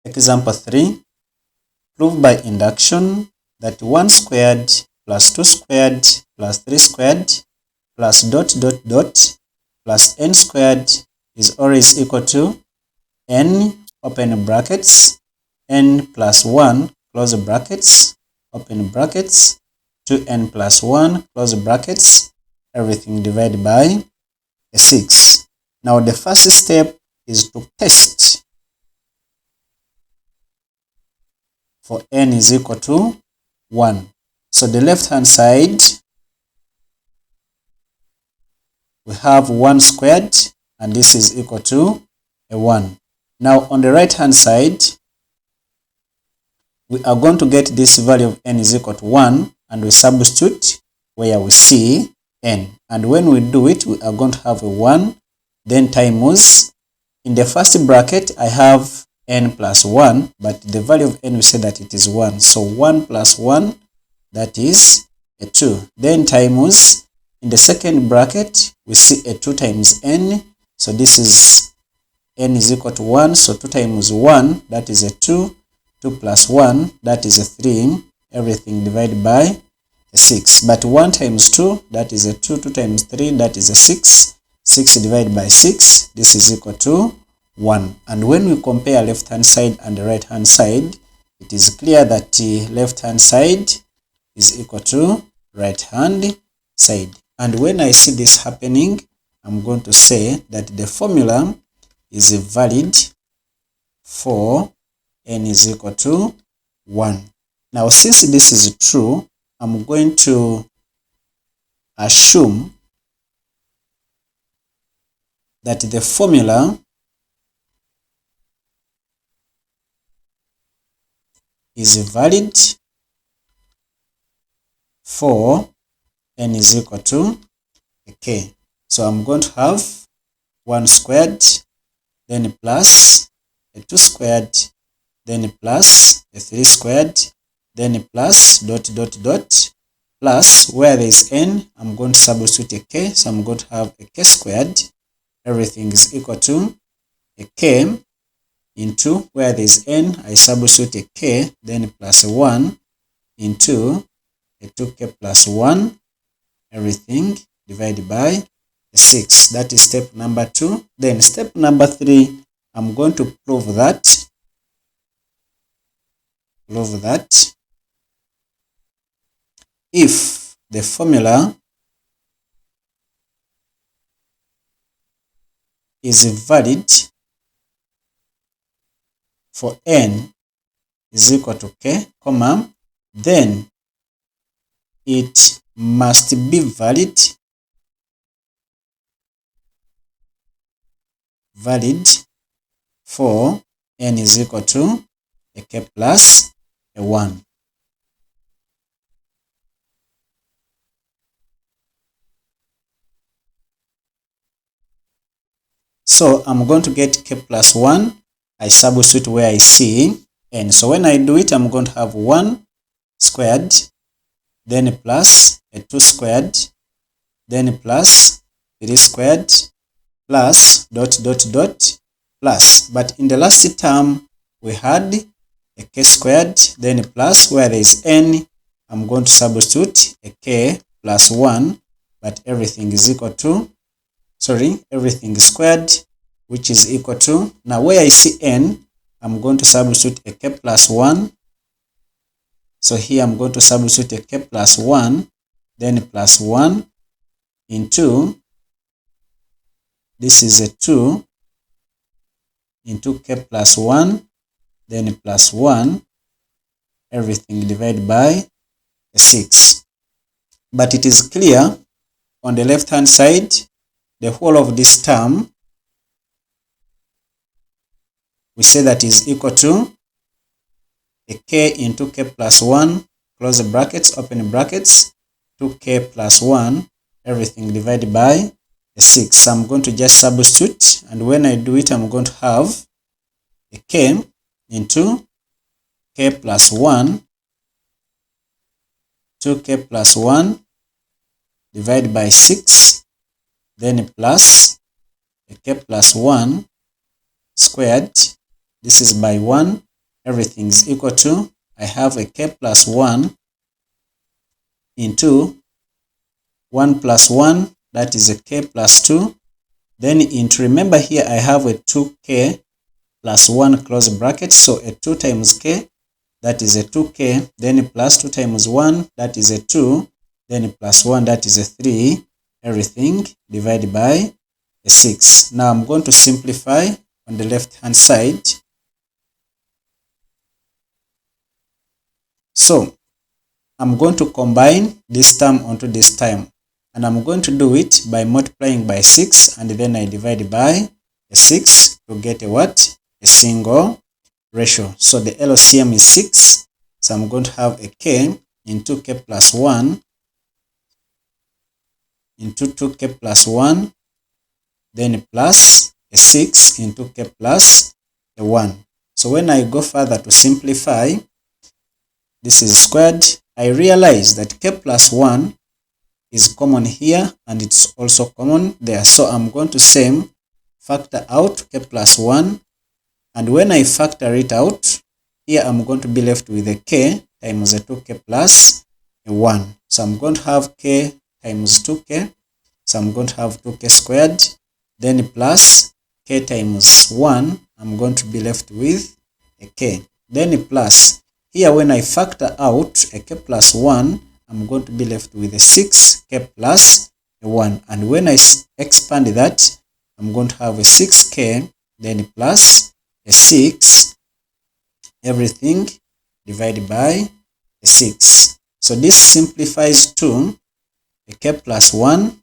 Example 3. Prove by induction that 1 squared plus 2 squared plus 3 squared plus dot dot dot plus n squared is always equal to n open brackets n plus 1 close brackets open brackets 2n plus 1 close brackets, everything divided by 6. Now the first step is to test for n is equal to 1. So the left hand side we have 1 squared and this is equal to a 1. Now on the right hand side we are going to get this value of n is equal to 1 and we substitute where we see n. And when we do it, we are going to have a 1, then times, in the first bracket, I have n plus 1, but the value of n, we say that it is 1. So 1 plus 1, that is a 2. Then times, in the second bracket, we see a 2 times n. So this is n is equal to 1. So 2 times 1, that is a 2. 2 plus 1, that is a 3. Everything divided by 6. But 1 times 2, that is a 2. 2 times 3, that is a 6. 6 divided by 6, this is equal to 1. And when we compare left hand side and the right hand side, it is clear that the left hand side is equal to right hand side. And when I see this happening, I'm going to say that the formula is valid for n is equal to 1. Now since this is true, I'm going to assume that the formula is valid for n is equal to k. So I'm going to have 1 squared, then plus a 2 squared, then plus a 3 squared, then plus dot dot dot plus where there is n, I'm going to substitute a k. So I'm going to have a k squared. Everything is equal to a k into where there is n, I substitute a k, then plus a 1 into a 2k plus 1, everything divided by 6. That is step number 2. Then step number 3, I'm going to prove that if the formula is valid for n is equal to k, comma, then it must be valid for n is equal to a k plus a 1. So I'm going to get k plus 1. I substitute where I see n. So when I do it, I'm going to have 1 squared, then plus a 2 squared, then plus 3 squared, plus dot dot dot plus. But in the last term, we had a k squared, then plus where there is n, I'm going to substitute a k plus 1, but everything is equal to, everything is squared, which is equal to, now where I see n, I'm going to substitute a k plus 1. So here I'm going to substitute a k plus 1, then plus 1 into, this is a 2, into k plus 1, then plus 1, everything divided by 6. But it is clear on the left hand side, the whole of this term, we say that is equal to a k into k plus 1, close the brackets, open brackets, 2k plus 1, everything divided by 6. So I'm going to just substitute, and when I do it, I'm going to have a k into k plus 1, 2k plus 1, divided by 6, then plus a k plus 1 squared, this is by 1, everything is equal to, I have a k plus 1 into 1 plus 1, that is a k plus 2. Then into, remember here I have a 2k plus 1 close bracket, so a 2 times k, that is a 2k, then plus 2 times 1, that is a 2, then plus 1, that is a 3, everything divided by a 6. Now I'm going to simplify on the left hand side. So I'm going to combine this term onto this term, and I'm going to do it by multiplying by 6, and then I divide by a 6 to get a what? A single ratio. So the LCM is 6, so I'm going to have a k into k plus 1 into 2k plus 1, then plus a 6 into k plus a 1. So when I go further to simplify, this is squared. I realize that k plus 1 is common here and it's also common there. So I'm going to same factor out k plus 1, and when I factor it out, here I'm going to be left with a k times a 2k plus a 1. So I'm going to have k times 2k. So I'm going to have 2k squared, then plus k times 1, I'm going to be left with a k. Then plus, here when I factor out a k plus 1, I'm going to be left with a 6k plus a 1. And when I expand that, I'm going to have a 6k, then plus a 6, everything divided by a 6. So this simplifies to a k plus 1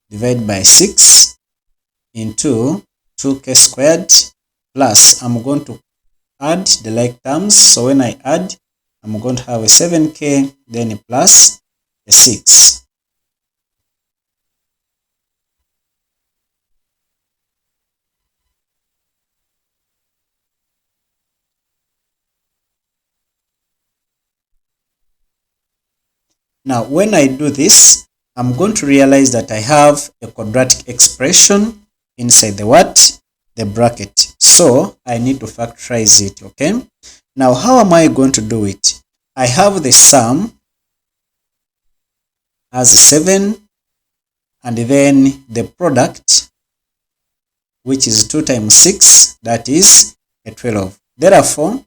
divided by 6 into 2k squared, plus I'm going to add the like terms. So when I add, I'm going to have a 7k, then plus a 6. Now when I do this, I'm going to realize that I have a quadratic expression inside the what? The bracket. So I need to factorize it, okay? Now how am I going to do it? I have the sum as 7, and then the product, which is 2 times 6, that is a 12. Therefore,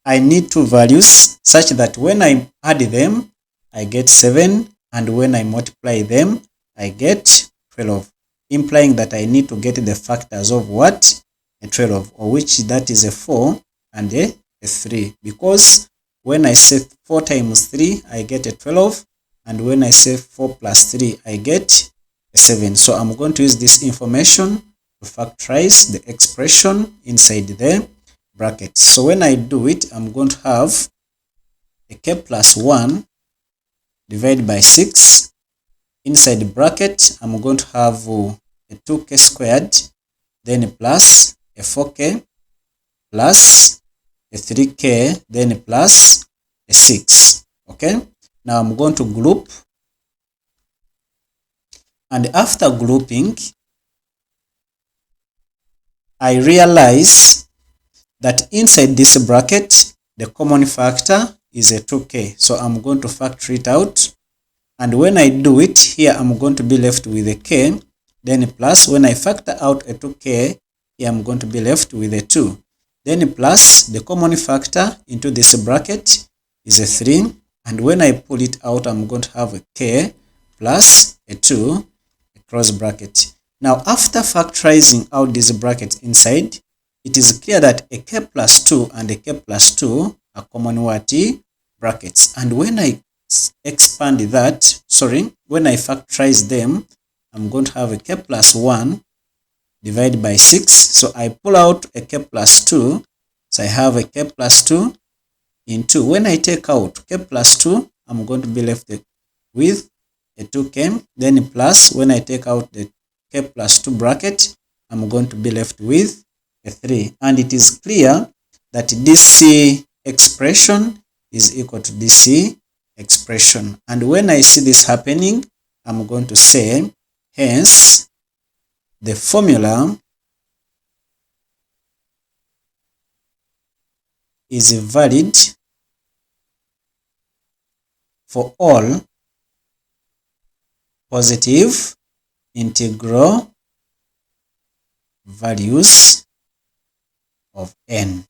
I need two values such that when I add them, I get 7, and when I multiply them, I get 12, implying that I need to get the factors of what? A 12, or which that is a 4 and a 3, because when I say 4 times 3, I get a 12, and when I say 4 plus 3, I get a 7. So I'm going to use this information to factorize the expression inside the bracket. So when I do it, I'm going to have a k plus 1 divided by 6. Inside the bracket, I'm going to have a 2k squared, then plus a 4k, plus a 3k, then plus a 6. Okay, now I'm going to group, and after grouping, I realize that inside this bracket, the common factor is a 2k. So I'm going to factor it out. And when I do it, here I'm going to be left with a k, then plus, when I factor out a 2k, here I'm going to be left with a 2. Then plus, the common factor into this bracket is a 3. And when I pull it out, I'm going to have a k plus a 2, a close bracket. Now, after factorizing out this bracket inside, it is clear that a k plus 2 and a k plus 2 are common what? Brackets. And when I expand that, when I factorize them, I'm going to have a k plus 1 divided by 6. So I pull out a k plus 2. So I have a k plus 2 into, when I take out k plus 2, I'm going to be left with a 2k. Then plus, when I take out the k plus 2 bracket, I'm going to be left with a 3. And it is clear that this expression is equal to this expression. And when I see this happening, I'm going to say, hence, the formula is valid for all positive integral values of n.